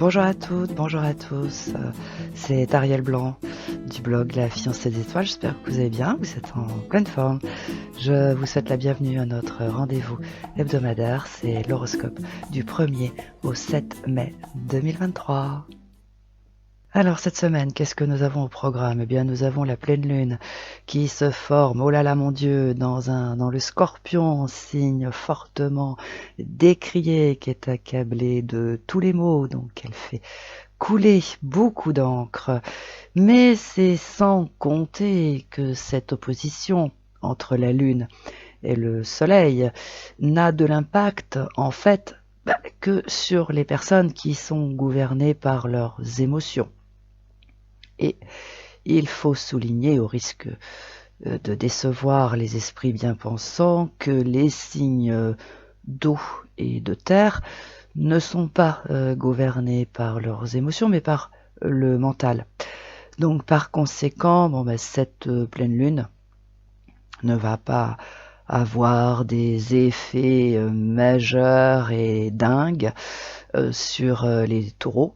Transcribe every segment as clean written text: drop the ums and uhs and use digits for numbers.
Bonjour à toutes, bonjour à tous, c'est Ariel Blanc du blog La Fiancée des Étoiles, j'espère que vous allez bien, vous êtes en pleine forme. Je vous souhaite la bienvenue à notre rendez-vous hebdomadaire, c'est l'horoscope du 1er au 7 mai 2023. Alors cette semaine, qu'est-ce que nous avons au programme? Eh bien nous avons la pleine lune qui se forme, oh là là mon Dieu, dans le Scorpion, signe fortement décrié, qui est accablé de tous les maux, donc elle fait couler beaucoup d'encre. Mais c'est sans compter que cette opposition entre la lune et le soleil n'a de l'impact en fait que sur les personnes qui sont gouvernées par leurs émotions. Et il faut souligner, au risque de décevoir les esprits bien pensants, que les signes d'eau et de terre ne sont pas gouvernés par leurs émotions, mais par le mental. Donc par conséquent, cette pleine lune ne va pas avoir des effets majeurs et dingues sur les taureaux,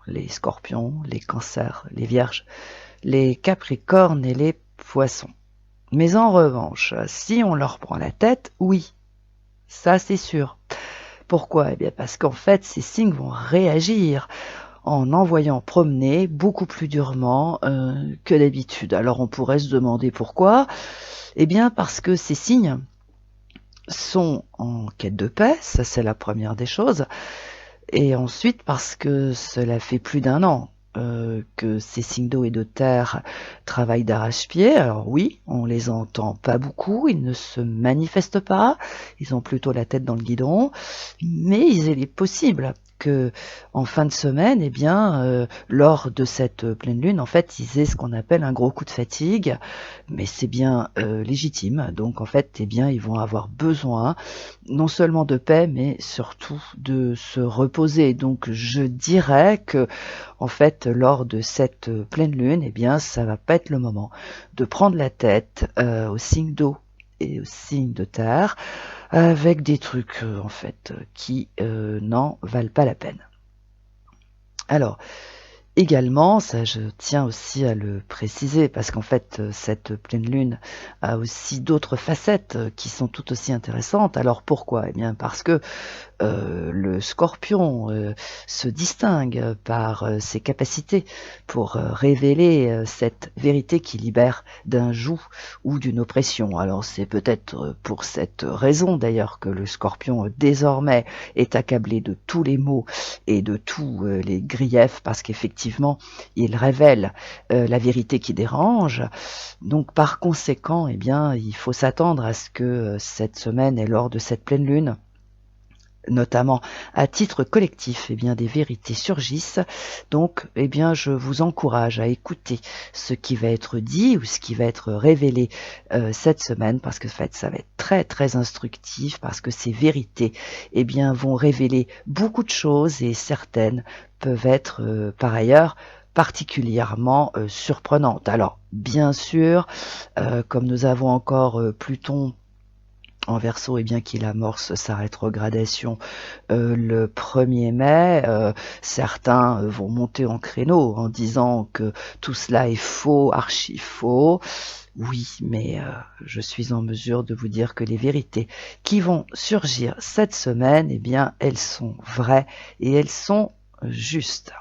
les scorpions, les cancers, les vierges, les capricornes et les poissons. Mais en revanche, si on leur prend la tête, oui, ça c'est sûr. Pourquoi? Eh bien parce qu'en fait, ces signes vont réagir en envoyant promener beaucoup plus durement que d'habitude. Alors on pourrait se demander pourquoi. Eh bien parce que ces signes sont en quête de paix, ça c'est la première des choses. Et ensuite parce que cela fait plus d'1 an que ces signes d'eau et de terre travaillent d'arrache-pied. Alors oui, on les entend pas beaucoup, ils ne se manifestent pas, ils ont plutôt la tête dans le guidon, mais il est possible que en fin de semaine, eh bien, lors de cette pleine lune, en fait, ils aient ce qu'on appelle un gros coup de fatigue, mais c'est bien légitime. Donc en fait, eh bien, ils vont avoir besoin non seulement de paix, mais surtout de se reposer. Donc je dirais que en fait, lors de cette pleine lune, eh bien, ça va pas être le moment de prendre la tête aux signes d'eau et aux signes de terre avec des trucs en fait qui n'en valent pas la peine. Alors, également, ça je tiens aussi à le préciser, parce qu'en fait cette pleine lune a aussi d'autres facettes qui sont tout aussi intéressantes. Alors pourquoi? Eh bien parce que le scorpion se distingue par ses capacités pour révéler cette vérité qui libère d'un joug ou d'une oppression. Alors c'est peut-être pour cette raison d'ailleurs que le scorpion désormais est accablé de tous les maux et de tous les griefs, parce qu'effectivement il révèle la vérité qui dérange. Donc par conséquent, eh bien, il faut s'attendre à ce que cette semaine et lors de cette pleine lune, notamment à titre collectif, eh bien, des vérités surgissent. Donc, eh bien, je vous encourage à écouter ce qui va être dit ou ce qui va être révélé cette semaine, parce que en fait, ça va être très très instructif, parce que ces vérités, eh bien, vont révéler beaucoup de choses, et certaines peuvent être par ailleurs particulièrement surprenantes. Alors, bien sûr, comme nous avons encore Pluton en Verseau, eh bien qu'il amorce sa rétrogradation le 1er mai, certains vont monter en créneau en disant que tout cela est faux, archi faux. Oui, mais je suis en mesure de vous dire que les vérités qui vont surgir cette semaine, eh bien, elles sont vraies et elles sont justes.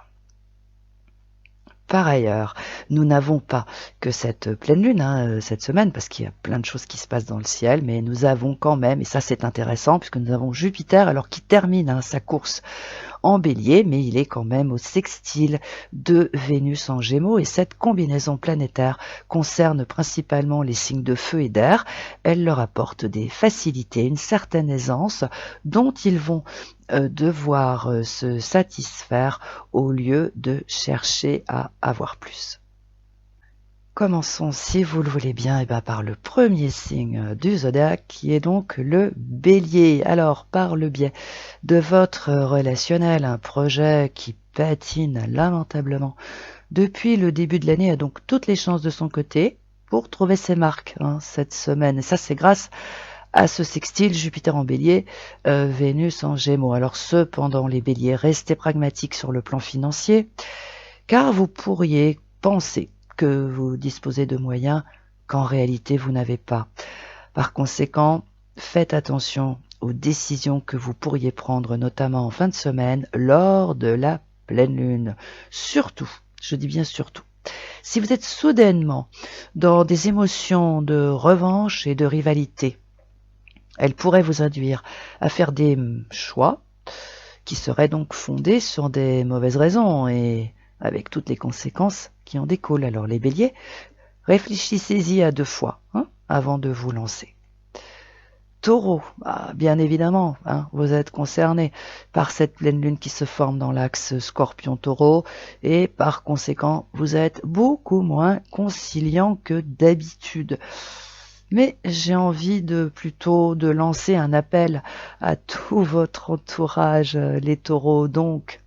Par ailleurs, nous n'avons pas que cette pleine lune cette semaine, parce qu'il y a plein de choses qui se passent dans le ciel, mais nous avons quand même, et ça c'est intéressant, puisque nous avons Jupiter, alors qui termine sa course en Bélier, mais il est quand même au sextile de Vénus en Gémeaux, et cette combinaison planétaire concerne principalement les signes de feu et d'air. Elle leur apporte des facilités, une certaine aisance dont ils vont devoir se satisfaire au lieu de chercher à avoir plus. Commençons, si vous le voulez bien, par le premier signe du zodiaque, qui est donc le Bélier. Alors, par le biais de votre relationnel, un projet qui patine lamentablement depuis le début de l'année a donc toutes les chances de son côté pour trouver ses marques cette semaine. Et ça, c'est grâce à ce sextile Jupiter en bélier, Vénus en gémeaux. Alors cependant les béliers, restez pragmatiques sur le plan financier, car vous pourriez penser que vous disposez de moyens qu'en réalité vous n'avez pas. Par conséquent, faites attention aux décisions que vous pourriez prendre, notamment en fin de semaine, lors de la pleine lune. Surtout, je dis bien surtout, si vous êtes soudainement dans des émotions de revanche et de rivalité, elles pourraient vous induire à faire des choix qui seraient donc fondés sur des mauvaises raisons et avec toutes les conséquences qui en découlent. Alors les béliers, réfléchissez-y à 2 fois avant de vous lancer. Taureau, bien évidemment, vous êtes concerné par cette pleine lune qui se forme dans l'axe Scorpion-Taureau et par conséquent, vous êtes beaucoup moins conciliant que d'habitude. Mais j'ai envie plutôt de lancer un appel à tout votre entourage, les taureaux. Donc,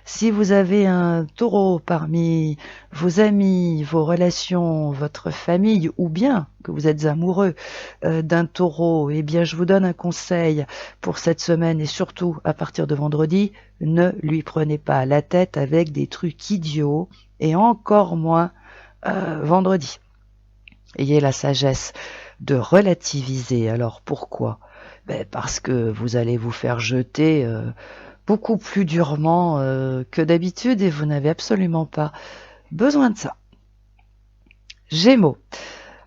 si vous avez un taureau parmi vos amis, vos relations, votre famille, ou bien que vous êtes amoureux d'un taureau, eh bien je vous donne un conseil pour cette semaine et surtout à partir de vendredi, ne lui prenez pas la tête avec des trucs idiots et encore moins vendredi. Ayez la sagesse de relativiser. Alors pourquoi ? Parce que vous allez vous faire jeter beaucoup plus durement que d'habitude et vous n'avez absolument pas besoin de ça. Gémeaux.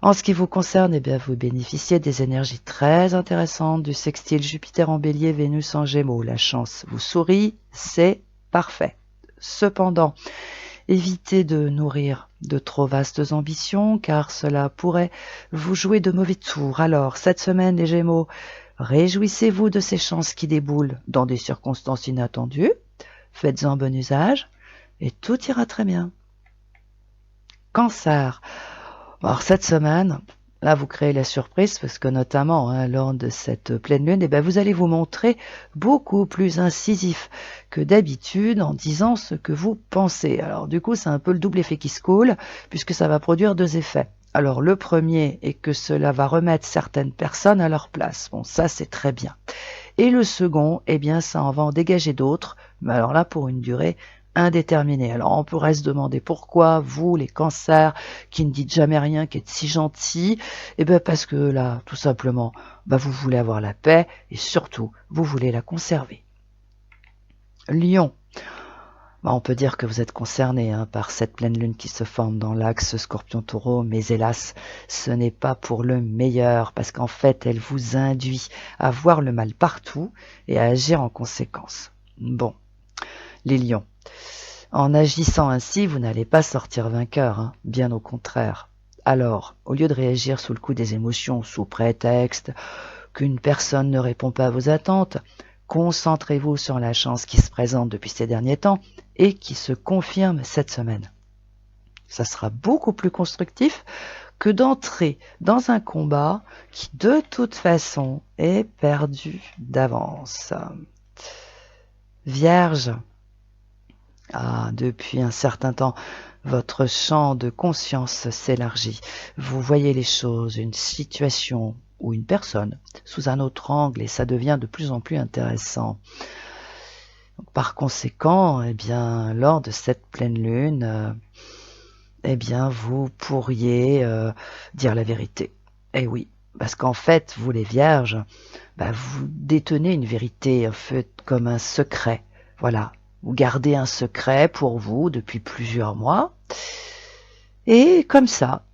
En ce qui vous concerne, eh bien, vous bénéficiez des énergies très intéressantes du sextile Jupiter en bélier, Vénus en gémeaux. La chance vous sourit, c'est parfait. Cependant, évitez de nourrir de trop vastes ambitions car cela pourrait vous jouer de mauvais tours. Alors, cette semaine, les Gémeaux, réjouissez-vous de ces chances qui déboulent dans des circonstances inattendues. Faites-en bon usage et tout ira très bien. Cancer. Alors, cette semaine, là, vous créez la surprise parce que notamment lors de cette pleine lune, vous allez vous montrer beaucoup plus incisif que d'habitude en disant ce que vous pensez. Alors du coup, c'est un peu le double effet qui se coule puisque ça va produire 2 effets. Alors le premier est que cela va remettre certaines personnes à leur place. Bon, ça c'est très bien. Et le second, ça en va en dégager d'autres, mais alors là pour une durée indéterminée. Alors on pourrait se demander pourquoi vous, les cancers, qui ne dites jamais rien, qui êtes si gentils, parce que là, tout simplement, vous voulez avoir la paix et surtout, vous voulez la conserver. Lion. On peut dire que vous êtes concerné par cette pleine lune qui se forme dans l'axe Scorpion-Taureau, mais hélas, ce n'est pas pour le meilleur, parce qu'en fait, elle vous induit à voir le mal partout et à agir en conséquence. Bon, les lions, en agissant ainsi, vous n'allez pas sortir vainqueur, bien au contraire. Alors, au lieu de réagir sous le coup des émotions, sous prétexte qu'une personne ne répond pas à vos attentes, concentrez-vous sur la chance qui se présente depuis ces derniers temps et qui se confirme cette semaine. Ça sera beaucoup plus constructif que d'entrer dans un combat qui de toute façon est perdu d'avance. Vierge. Depuis un certain temps, votre champ de conscience s'élargit. Vous voyez les choses, une situation ou une personne sous un autre angle et ça devient de plus en plus intéressant. Par conséquent, lors de cette pleine lune, vous pourriez dire la vérité. Eh oui, parce qu'en fait, vous les vierges, vous détenez une vérité en fait comme un secret. Voilà, vous gardez un secret pour vous depuis plusieurs mois. Et comme ça,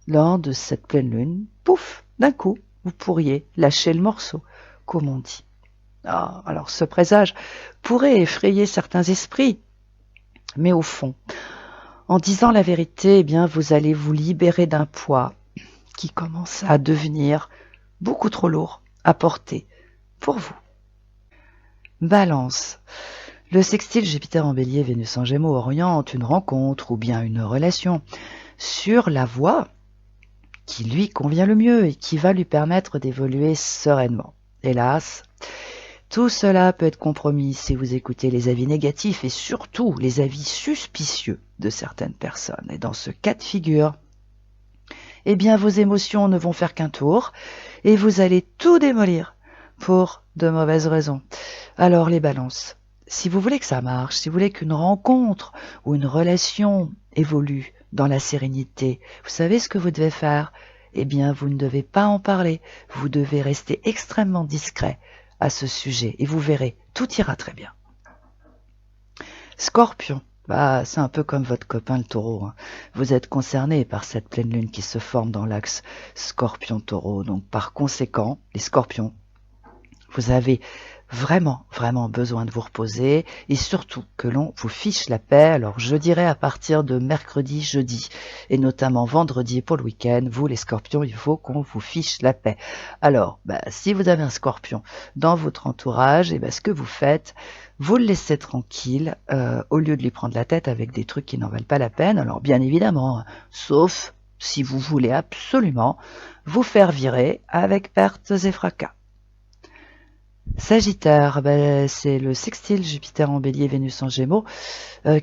lors de cette pleine lune, pouf, d'un coup, vous pourriez lâcher le morceau, comme on dit. Alors ce présage pourrait effrayer certains esprits, mais au fond, en disant la vérité, vous allez vous libérer d'un poids qui commence à devenir beaucoup trop lourd à porter pour vous. Balance. Le sextile Jupiter en bélier, Vénus en gémeaux oriente une rencontre ou bien une relation sur la voie qui lui convient le mieux et qui va lui permettre d'évoluer sereinement. Hélas, tout cela peut être compromis si vous écoutez les avis négatifs et surtout les avis suspicieux de certaines personnes. Et dans ce cas de figure, vos émotions ne vont faire qu'un tour et vous allez tout démolir pour de mauvaises raisons. Alors les balances, si vous voulez que ça marche, si vous voulez qu'une rencontre ou une relation évolue dans la sérénité, vous savez ce que vous devez faire? Eh bien, vous ne devez pas en parler, vous devez rester extrêmement discret à ce sujet, et vous verrez, tout ira très bien. Scorpion, c'est un peu comme votre copain le taureau. Vous êtes concerné par cette pleine lune qui se forme dans l'axe Scorpion-Taureau. Donc par conséquent, les scorpions, vous avez vraiment besoin de vous reposer et surtout que l'on vous fiche la paix. Alors je dirais à partir de mercredi, jeudi et notamment vendredi pour le week-end, vous les scorpions, il faut qu'on vous fiche la paix. Alors si vous avez un scorpion dans votre entourage, et ce que vous faites, vous le laissez tranquille au lieu de lui prendre la tête avec des trucs qui n'en valent pas la peine. Alors bien évidemment, sauf si vous voulez absolument vous faire virer avec pertes et fracas. Sagittaire, c'est le sextile Jupiter en bélier, Vénus en gémeaux,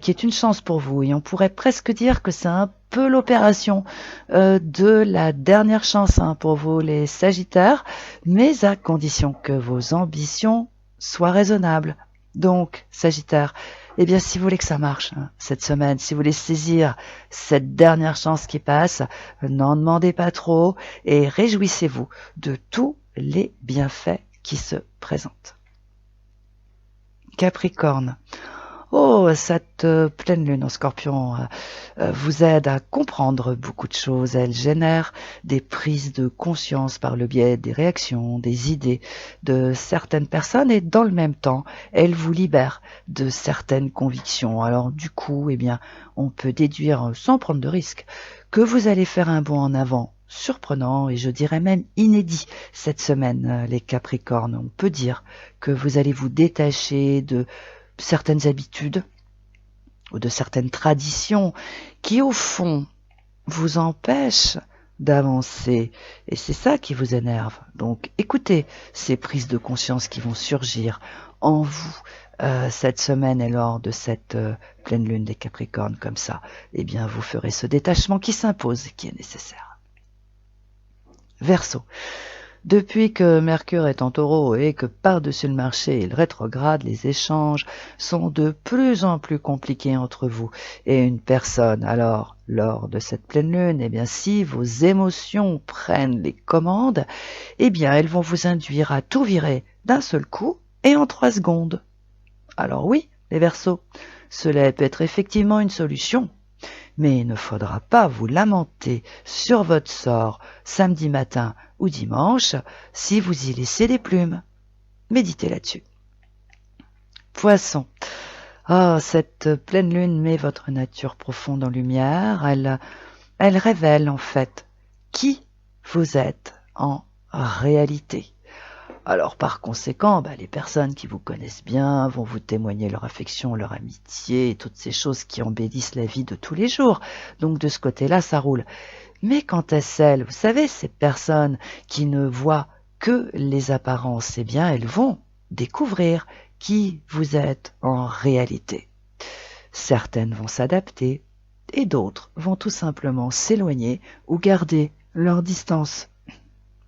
qui est une chance pour vous. Et on pourrait presque dire que c'est un peu l'opération de la dernière chance pour vous les Sagittaires, mais à condition que vos ambitions soient raisonnables. Donc, Sagittaire, si vous voulez que ça marche cette semaine, si vous voulez saisir cette dernière chance qui passe, n'en demandez pas trop et réjouissez-vous de tous les bienfaits qui se présente. Capricorne. Cette pleine lune en Scorpion vous aide à comprendre beaucoup de choses. Elle génère des prises de conscience par le biais des réactions, des idées de certaines personnes et dans le même temps, elle vous libère de certaines convictions. Alors du coup, on peut déduire sans prendre de risque que vous allez faire un bond en avant surprenant et je dirais même inédit cette semaine, les Capricornes. On peut dire que vous allez vous détacher de certaines habitudes ou de certaines traditions qui, au fond, vous empêchent d'avancer. Et c'est ça qui vous énerve. Donc, écoutez ces prises de conscience qui vont surgir en vous cette semaine et lors de cette pleine lune des Capricornes comme ça. Vous ferez ce détachement qui s'impose et qui est nécessaire. Verseau. Depuis que Mercure est en taureau et que par-dessus le marché il rétrograde, les échanges sont de plus en plus compliqués entre vous et une personne. Alors, lors de cette pleine lune, si vos émotions prennent les commandes, elles vont vous induire à tout virer d'un seul coup et en 3 secondes. Alors oui, les Verseaux, cela peut être effectivement une solution. Mais il ne faudra pas vous lamenter sur votre sort samedi matin ou dimanche si vous y laissez des plumes. Méditez là-dessus. Poisson. Cette pleine lune met votre nature profonde en lumière. Elle révèle en fait qui vous êtes en réalité. Alors par conséquent, les personnes qui vous connaissent bien vont vous témoigner leur affection, leur amitié et toutes ces choses qui embellissent la vie de tous les jours. Donc de ce côté-là, ça roule. Mais quant à celles, vous savez, ces personnes qui ne voient que les apparences, elles vont découvrir qui vous êtes en réalité. Certaines vont s'adapter et d'autres vont tout simplement s'éloigner ou garder leur distance.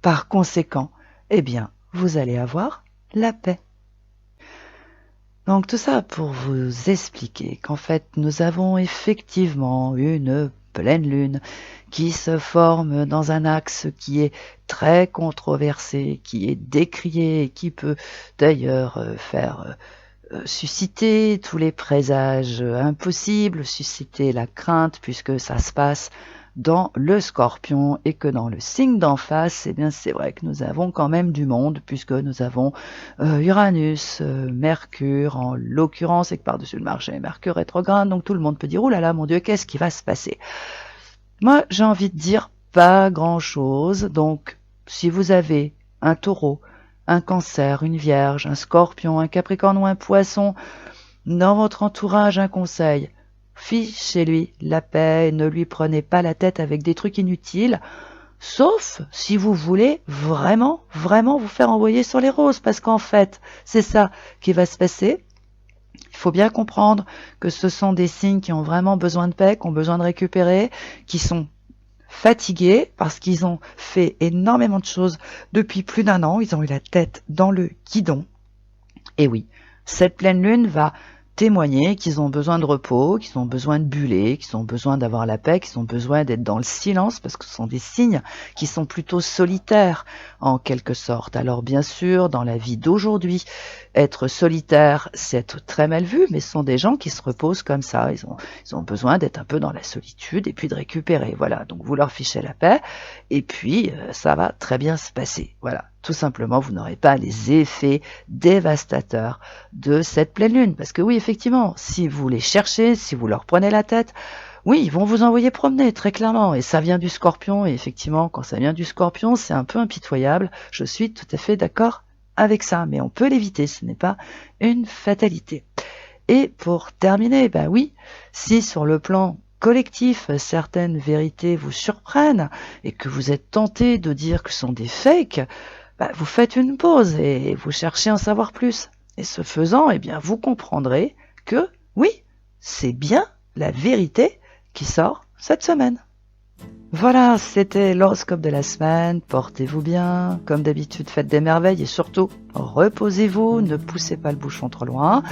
Par conséquent, vous allez avoir la paix. Donc tout ça pour vous expliquer qu'en fait nous avons effectivement une pleine lune qui se forme dans un axe qui est très controversé, qui est décrié et qui peut d'ailleurs faire susciter tous les présages impossibles, susciter la crainte puisque ça se passe dans le Scorpion et que dans le signe d'en face, c'est vrai que nous avons quand même du monde puisque nous avons Uranus, Mercure en l'occurrence et que par-dessus le marché, Mercure rétrograde, donc tout le monde peut dire « Ouh là là, mon Dieu, qu'est-ce qui va se passer ?» Moi, j'ai envie de dire pas grand-chose, donc si vous avez un taureau, un cancer, une vierge, un scorpion, un capricorne ou un poisson, dans votre entourage, un conseil, fichez-lui la paix, ne lui prenez pas la tête avec des trucs inutiles, sauf si vous voulez vraiment vous faire envoyer sur les roses, parce qu'en fait, c'est ça qui va se passer. Il faut bien comprendre que ce sont des signes qui ont vraiment besoin de paix, qui ont besoin de récupérer, qui sont fatigués parce qu'ils ont fait énormément de choses depuis plus d'1 an. Ils ont eu la tête dans le guidon. Et oui, cette pleine lune va témoigner qu'ils ont besoin de repos, qu'ils ont besoin de buller, qu'ils ont besoin d'avoir la paix, qu'ils ont besoin d'être dans le silence, parce que ce sont des signes qui sont plutôt solitaires en quelque sorte. Alors bien sûr, dans la vie d'aujourd'hui, être solitaire, c'est être très mal vu, mais ce sont des gens qui se reposent comme ça. Ils ont besoin d'être un peu dans la solitude et puis de récupérer. Voilà, donc vous leur fichez la paix et puis ça va très bien se passer. Voilà. Tout simplement, vous n'aurez pas les effets dévastateurs de cette pleine lune. Parce que oui, effectivement, si vous les cherchez, si vous leur prenez la tête, oui, ils vont vous envoyer promener, très clairement. Et ça vient du Scorpion. Et effectivement, quand ça vient du Scorpion, c'est un peu impitoyable. Je suis tout à fait d'accord avec ça. Mais on peut l'éviter, ce n'est pas une fatalité. Et pour terminer, bah oui, si sur le plan collectif, certaines vérités vous surprennent et que vous êtes tenté de dire que ce sont des fakes, vous faites une pause et vous cherchez à en savoir plus. Et ce faisant, eh bien, vous comprendrez que, oui, c'est bien la vérité qui sort cette semaine. Voilà, c'était l'horoscope de la semaine. Portez-vous bien. Comme d'habitude, faites des merveilles et surtout, reposez-vous. Ne poussez pas le bouchon trop loin.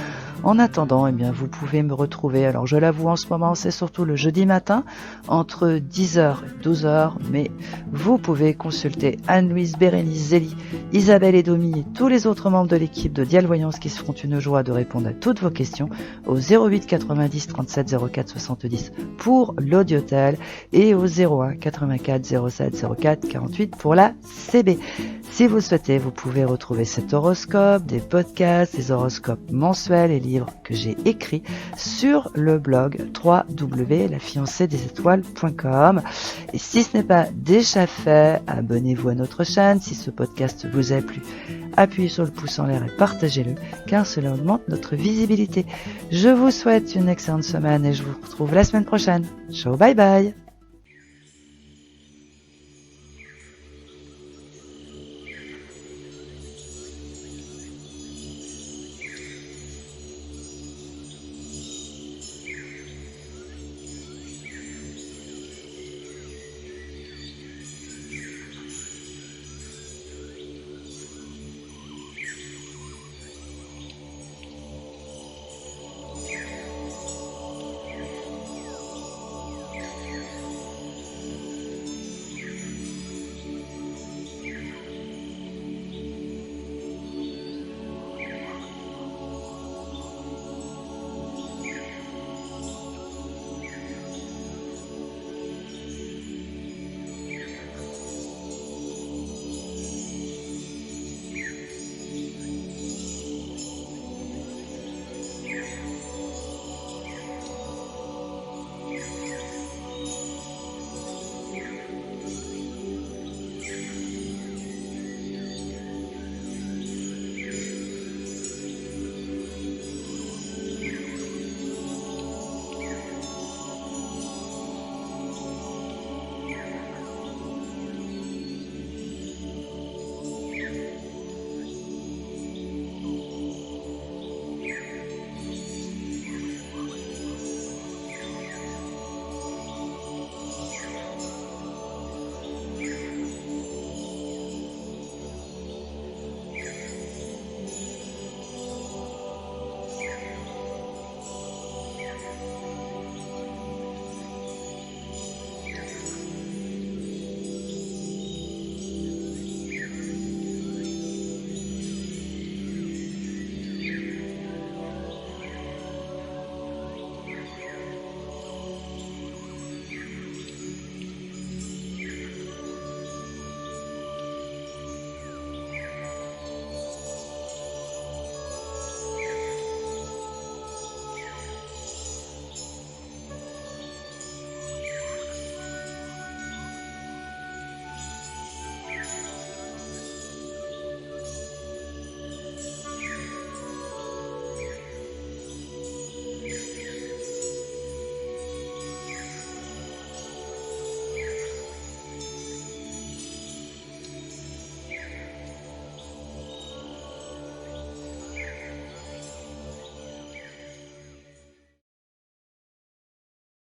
En attendant, eh bien, vous pouvez me retrouver. Alors, je l'avoue, en ce moment, c'est surtout le jeudi matin, entre 10h et 12h. Mais vous pouvez consulter Anne-Louise, Bérénice, Zélie, Isabelle et Domi et tous les autres membres de l'équipe de Dial Voyance qui se feront une joie de répondre à toutes vos questions au 08 90 37 04 70 pour l'audiotel et au 01 84 07 04 48 pour la CB. Si vous le souhaitez, vous pouvez retrouver cet horoscope, des podcasts, des horoscopes mensuels et livres que j'ai écrits sur le blog www.lafiancéedesétoiles.com. Et si ce n'est pas déjà fait, abonnez-vous à notre chaîne. Si ce podcast vous a plu, appuyez sur le pouce en l'air et partagez-le, car cela augmente notre visibilité. Je vous souhaite une excellente semaine et je vous retrouve la semaine prochaine. Ciao, bye bye!